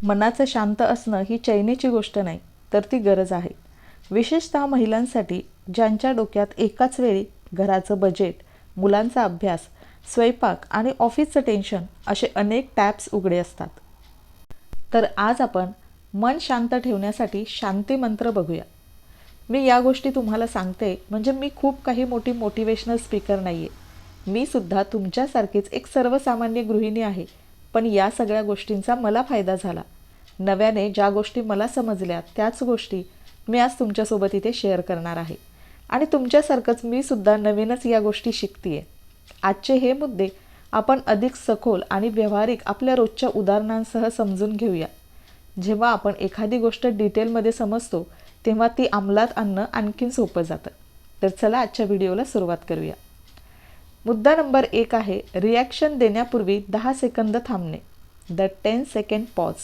मनाचं शांत असणं ही चैनीची गोष्ट नाही, तर ती गरज आहे. विशेषतः महिलांसाठी, ज्यांच्या डोक्यात एकाच वेळी घराचं बजेट, मुलांचा अभ्यास, स्वयंपाक आणि ऑफिसचं टेन्शन असे अनेक टॅब्स उघडे असतात. तर आज आपण मन शांत ठेवण्यासाठी शांती मंत्र बघूया. मी या गोष्टी तुम्हाला सांगते म्हणजे मी खूप काही मोठी मोटिवेशनल स्पीकर नाही आहे. मी सुद्धा तुमच्यासारखीच एक सर्वसामान्य गृहिणी आहे. पण या सगळ्या गोष्टींचा मला फायदा झाला. नव्याने ज्या गोष्टी मला समजल्या त्याच गोष्टी मी आज तुमच्यासोबत इथे शेअर करणार आहे. आणि तुमच्यासारखंच मी सुद्धा नवीनच या गोष्टी शिकते आहे. आजचे हे मुद्दे आपण अधिक सखोल आणि व्यावहारिक आपल्या रोजच्या उदाहरणांसह समजून घेऊया. जेव्हा आपण एखादी गोष्ट डिटेलमध्ये समजतो तेव्हा ती अंमलात आणणं आणखीन सोपं जातं. तर चला आजच्या व्हिडिओला सुरुवात करूया. मुद्दा नंबर 1 आहे रिॲक्शन देण्यापूर्वी 10 सेकंद थांबणे. The 10 second pause.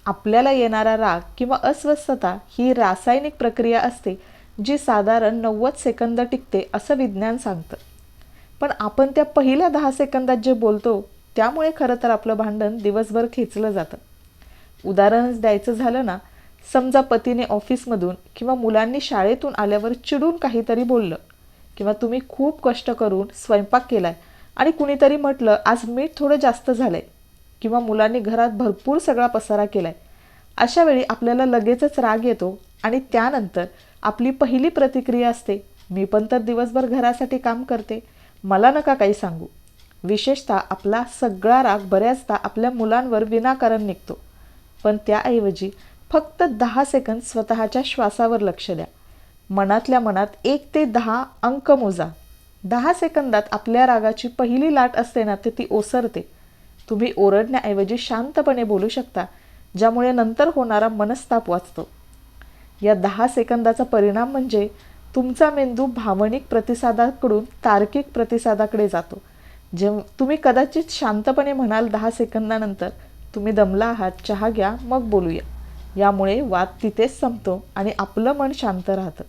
आपल्याला येणारा राग किंवा अस्वस्थता ही रासायनिक प्रक्रिया असते जी साधारण 90 सेकंद टिकते असं विज्ञान सांगतं. पण आपण त्या पहिल्या 10 सेकंदात जे बोलतो त्यामुळे खरं तर आपलं भांडण दिवसभर खेचलं जातं. उदाहरणच द्यायचं झालं ना, समजा पतीने ऑफिसमधून किंवा मुलांनी शाळेतून आल्यावर चिडून काहीतरी बोललं, किंवा तुम्ही खूप कष्ट करून स्वयंपाक केलाय आणि कुणीतरी म्हटलं आज मीठ थोडं जास्त झालंय, किंवा मुलांनी घरात भरपूर सगळा पसारा केलाय. अशा वेळी आपल्याला लगेचच राग येतो आणि त्यानंतर आपली पहिली प्रतिक्रिया असते, मी पण तर दिवसभर घरासाठी काम करते, मला नका काही सांगू. विशेषतः आपला सगळा राग बऱ्याचदा आपल्या मुलांवर विनाकारण निघतो. पण त्याऐवजी फक्त 10 सेकंद स्वतःच्या श्वासावर लक्ष द्या. मनातल्या मनात 1 ते 10 अंक मोजा. 10 सेकंदात आपल्या रागाची पहिली लाट असते ना, ती ओसरते. तुम्ही ओरडण्याऐवजी शांतपणे बोलू शकता, ज्यामुळे नंतर होणारा मनस्ताप वाचतो. या 10 सेकंदाचा परिणाम म्हणजे तुमचा मेंदू भावनिक प्रतिसादाकडून तार्किक प्रतिसादाकडे जातो. तुम्ही कदाचित शांतपणे म्हणाल 10 सेकंदानंतर, तुम्ही दमला आहात, चहा घ्या, मग बोलूया. यामुळे वाद तिथेच संपतो आणि आपलं मन शांत राहतं.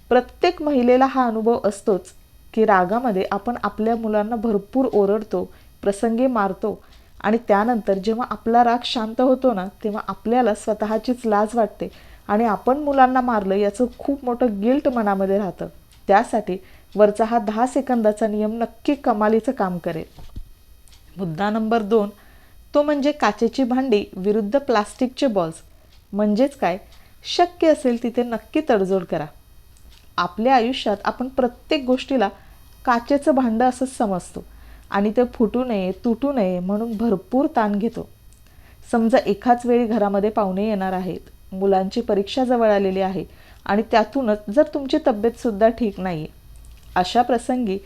प्रत्येक महिलेला हा अनुभव असतोच की रागामध्ये आपण आपल्या मुलांना भरपूर ओरडतो, प्रसंगी मारतो आणि त्यानंतर जेव्हा आपला राग शांत होतो ना, तेव्हा आपल्याला स्वतःचीच लाज वाटते आणि आपण मुलांना मारलं याचं खूप मोठं गिल्ट मनामध्ये राहतं. त्यासाठी वरचा हा 10 सेकंदाचा नियम नक्की कमालीचं काम करेल. मुद्दा नंबर 2 तो म्हणजे काचेची भांडी विरुद्ध प्लास्टिकचे बॉल्स. म्हणजेच काय, शक्य असेल तिथे नक्की तडजोड करा. आपल्या आयुष्यात आपण प्रत्येक गोष्टीला काचेचं भांडं असंच समजतो आणि ते फुटू नये, तुटू नये म्हणून भरपूर ताण घेतो. समजा एकाच वेळी घरामध्ये पाहुणे येणार आहेत, मुलांची परीक्षा जवळ आलेली आहे आणि त्यातूनच जर तुमची तब्येतसुद्धा ठीक नाही आहे. अशा प्रसंगी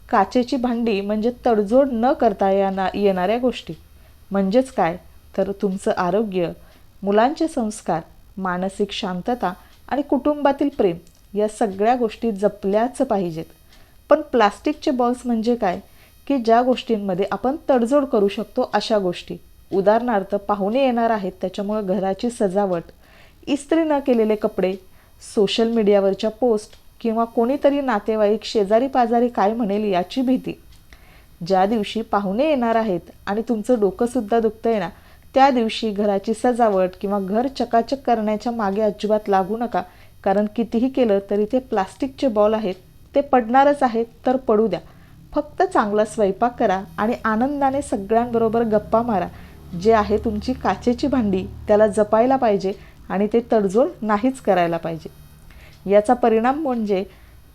काचेची भांडी म्हणजे तडजोड न करता येणाऱ्या गोष्टी. म्हणजेच काय, तर तुमचं आरोग्य, मुलांचे संस्कार, मानसिक शांतता आणि कुटुंबातील प्रेम या सगळ्या गोष्टी जपल्याच पाहिजेत. पण प्लास्टिकचे बॉल्स म्हणजे काय, की ज्या गोष्टींमध्ये आपण तडजोड करू शकतो अशा गोष्टी. उदाहरणार्थ पाहुणे येणार आहेत त्याच्यामुळे घराची सजावट, इस्त्री न केलेले कपडे, सोशल मीडियावरच्या पोस्ट किंवा कोणीतरी नातेवाईक शेजारी पाजारी काय म्हणेल याची भीती. ज्या दिवशी पाहुणे येणार आहेत आणि तुमचं डोकंसुद्धा दुखतंय ना, त्या दिवशी घराची सजावट किंवा घर चकाचक करण्याच्या मागे अजिबात लागू नका. कारण कितीही केलं तरी ते प्लास्टिकचे बॉल आहेत, ते पडणारच आहेत, तर पडू द्या. फक्त चांगला स्वयंपाक करा आणि आनंदाने सगळ्यांबरोबर गप्पा मारा. जे आहे तुमची काचेची भांडी त्याला जपायला पाहिजे आणि ते तडजोड नाहीच करायला पाहिजे. याचा परिणाम म्हणजे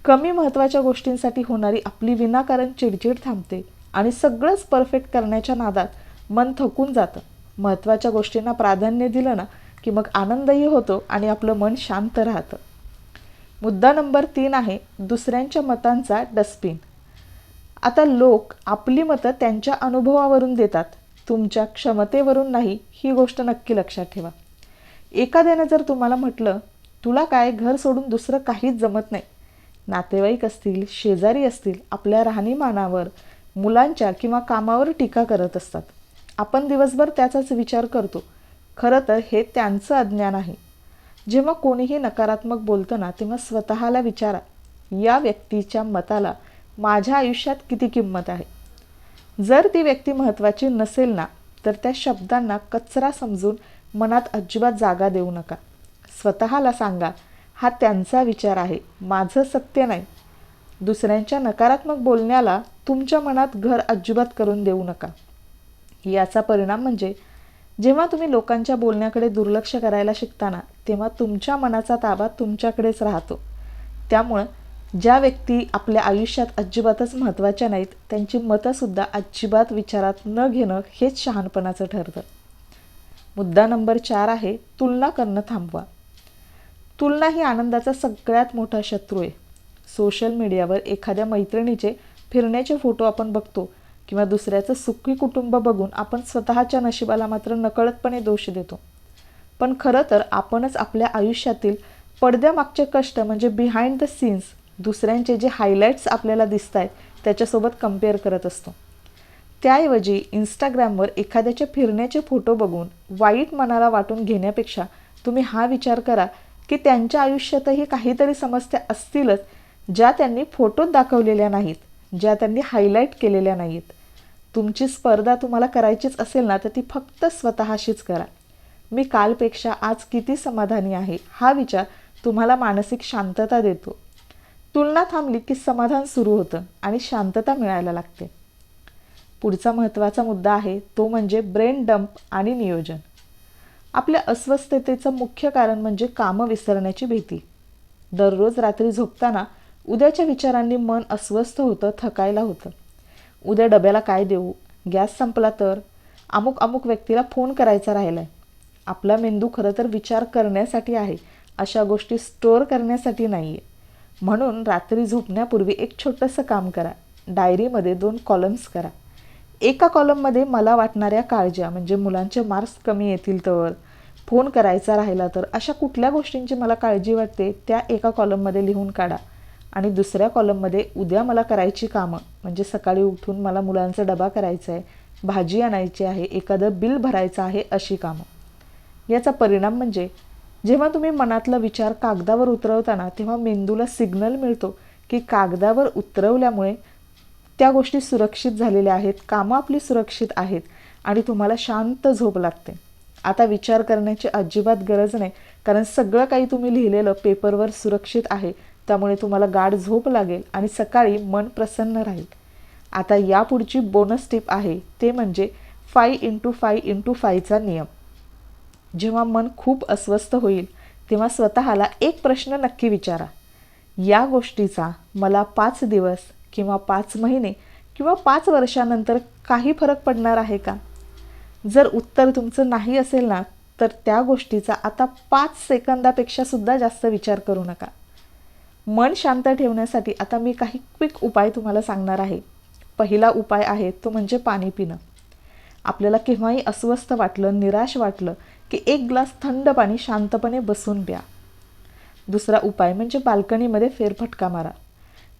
कमी महत्त्वाच्या गोष्टींसाठी होणारी आपली विनाकारण चिडचिड थांबते आणि सगळंच परफेक्ट करण्याच्या नादात मन थकून जातं. महत्त्वाच्या गोष्टींना प्राधान्य दिलं ना, की मग आनंदही होतो आणि आपलं मन शांत राहतं. मुद्दा नंबर 3 आहे दुसऱ्यांच्या मतांचा डस्टबिन. आता लोक आपली मतं त्यांच्या अनुभवावरून देतात, तुमच्या क्षमतेवरून नाही, ही गोष्ट नक्की लक्षात ठेवा. एखाद्याने जर तुम्हाला म्हटलं, तुला काय घर सोडून दुसरं काहीच जमत नाही. नातेवाईक असतील, शेजारी असतील, आपल्या राहणीमानावर, मुलांच्या किंवा कामावर टीका करत असतात. आपण दिवसभर त्याचाच विचार करतो. खरं तर हे त्यांचं अज्ञान आहे. जेव्हा कोणीही नकारात्मक बोलतं ना, तेव्हा स्वतःला विचारा, या व्यक्तीच्या मताला माझ्या आयुष्यात किती किंमत आहे. जर ती व्यक्ती महत्त्वाची नसेल ना, तर त्या शब्दांना कचरा समजून मनात अजिबात जागा देऊ नका. स्वतःला सांगा, हा त्यांचा विचार आहे, माझं सत्य नाही. दुसऱ्यांच्या नकारात्मक बोलण्याला तुमच्या मनात घर अजिबात करून देऊ नका. याचा परिणाम म्हणजे जेव्हा तुम्ही लोकांच्या बोलण्याकडे दुर्लक्ष करायला शिकताना, तेव्हा तुमच्या मनाचा ताबा तुमच्याकडेच राहतो. त्यामुळं ज्या व्यक्ती आपल्या आयुष्यात अजिबातच महत्त्वाच्या नाहीत, त्यांची मतंसुद्धा अजिबात विचारात न घेणं हेच शहाणपणाचं ठरतं. मुद्दा नंबर 4 आहे, तुलना करणं थांबवा. तुलना ही आनंदाचा सगळ्यात मोठा शत्रू आहे. सोशल मीडियावर एखाद्या मैत्रिणीचे फिरण्याचे फोटो आपण बघतो किंवा दुसऱ्याचं सुखी कुटुंब बघून आपण स्वतःच्या नशिबाला मात्र नकळतपणे दोष देतो. पण खरं तर आपणच आपल्या आयुष्यातील पडद्यामागचे कष्ट म्हणजे बिहाइंड द सीन्स, दुसऱ्यांचे जे हायलाईट्स आपल्याला दिसत आहेत त्याच्यासोबत कम्पेअर करत असतो. त्याऐवजी इंस्टाग्रामवर एखाद्याचे फिरण्याचे फोटो बघून वाईट मनाला वाटून घेण्यापेक्षा तुम्ही हा विचार करा की त्यांच्या आयुष्यातही काहीतरी समस्या असतीलच, ज्या त्यांनी फोटोत दाखवलेल्या नाहीत, ज्या त्यांनी हायलाईट केलेल्या नाहीत. तुमची स्पर्धा तुम्हाला करायचीच असेल ना, तर ती फक्त स्वतःशीच करा. मी कालपेक्षा आज किती समाधानी आहे हा विचार तुम्हाला मानसिक शांतता देतो. तुलना थांबली की समाधान सुरू होतं आणि शांतता मिळायला लागते. पुढचा महत्त्वाचा मुद्दा आहे तो म्हणजे ब्रेन डंप आणि नियोजन. आपल्या अस्वस्थतेचं मुख्य कारण म्हणजे कामं विसरण्याची भीती. दररोज रात्री झोपताना उद्याच्या विचारांनी मन अस्वस्थ होतं, थकायला होतं. उद्या डब्याला काय देऊ, गॅस संपला तर, अमुक व्यक्तीला फोन करायचा राहिला आहे. आपला मेंदू खरं तर विचार करण्यासाठी आहे, अशा गोष्टी स्टोअर करण्यासाठी नाही आहे. म्हणून रात्री झोपण्यापूर्वी एक छोटंसं काम करा. डायरीमध्ये 2 कॉलम्स करा. एका कॉलममध्ये मला वाटणाऱ्या काळज्या म्हणजे मुलांचे मार्क्स कमी येतील तर, फोन करायचा राहिला तर, अशा कुठल्या गोष्टींची मला काळजी वाटते त्या एका कॉलममध्ये लिहून काढा. आणि दुसऱ्या कॉलममध्ये उद्या मला करायची कामं म्हणजे सकाळी उठून मला मुलांचा डबा करायचा आहे, भाजी आणायची आहे, एखादं बिल भरायचं आहे, अशी कामं. याचा परिणाम म्हणजे जेव्हा तुम्ही मनातला विचार कागदावर उतरवताना तेव्हा मेंदूला सिग्नल मिळतो की कागदावर उतरवल्यामुळे त्या गोष्टी सुरक्षित झालेल्या आहेत, कामं आपली सुरक्षित आहेत आणि तुम्हाला शांत झोप लागते. आता विचार करण्याची अजिबात गरज नाही, कारण सगळं काही तुम्ही लिहिलेलं पेपरवर सुरक्षित आहे. त्यामुळे तुम्हाला गाढ झोप लागेल आणि सकाळी मन प्रसन्न राहील. आता यापुढची बोनस टिप आहे ते म्हणजे 5x5x5चा नियम. जेव्हा मन खूप अस्वस्थ होईल तेव्हा स्वतःला एक प्रश्न नक्की विचारा, या गोष्टीचा मला 5 दिवस किंवा 5 महिने किंवा 5 वर्षानंतर काही फरक पडणार आहे का? जर उत्तर तुमचं नाही असेल ना, तर त्या गोष्टीचा आता 5 सेकंदापेक्षा सुद्धा जास्त विचार करू नका. मन शांत ठेवण्यासाठी आता मी काही क्विक उपाय तुम्हाला सांगणार आहे. पहिला उपाय आहे तो म्हणजे पाणी पिणं. आपल्याला केव्हाही अस्वस्थ वाटलं, निराश वाटलं की 1 ग्लास थंड पाणी शांतपणे बसून प्या. दुसरा उपाय म्हणजे बाल्कनीमध्ये फेरफटका मारा.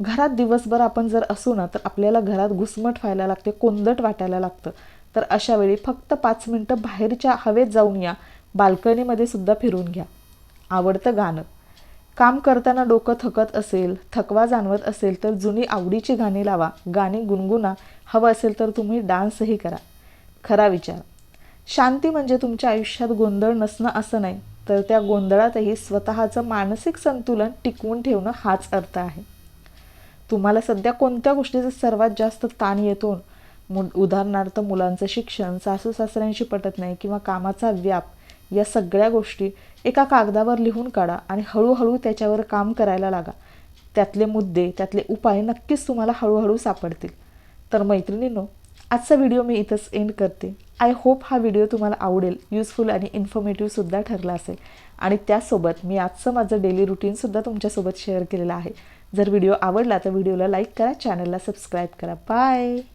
घरात दिवसभर आपण जर असू ना, तर आपल्याला घरात घुसमट व्हायला लागते, कोंदट वाटायला लागतं. तर अशा वेळी फक्त 5 मिनटं बाहेरच्या हवेत जाऊन या, बाल्कनीमध्ये सुद्धा फिरून घ्या. आवडतं गाणं. काम करताना डोकं थकत असेल, थकवा जाणवत असेल तर जुनी आवडीची गाणी लावा, गाणी गुणगुणा. हवं असेल तर तुम्ही डान्सही करा. खरा विचार, शांती म्हणजे तुमच्या आयुष्यात गोंधळ नसणं असं नाही, तर त्या गोंधळातही स्वतःचं मानसिक संतुलन टिकवून ठेवणं हाच अर्थ आहे. तुम्हाला सध्या कोणत्या गोष्टीचा सर्वात जास्त ताण येतो? उदाहरणार्थ मुलांचं शिक्षण, सासू सासऱ्यांशी पटत नाही किंवा कामाचा व्याप. या सगळ्या गोष्टी एका कागदावर लिहून काढा आणि हळूहळू त्याच्यावर काम करायला लागा. त्यातले मुद्दे, त्यातले उपाय नक्कीच तुम्हाला हळूहळू सापडतील. तर मैत्रिणींनो, आजचा व्हिडिओ मी इथंच एंड करते. आय होप हा व्हिडिओ तुम्हाला आवडेल, युजफुल आणि इन्फॉर्मेटिव्हसुद्धा ठरला असेल. आणि त्यासोबत मी आजचं माझं डेली रुटीनसुद्धा तुमच्यासोबत शेअर केलेलं आहे. जर व्हिडिओ आवडला तर व्हिडिओला लाईक करा, चॅनलला सबस्क्राईब करा. बाय.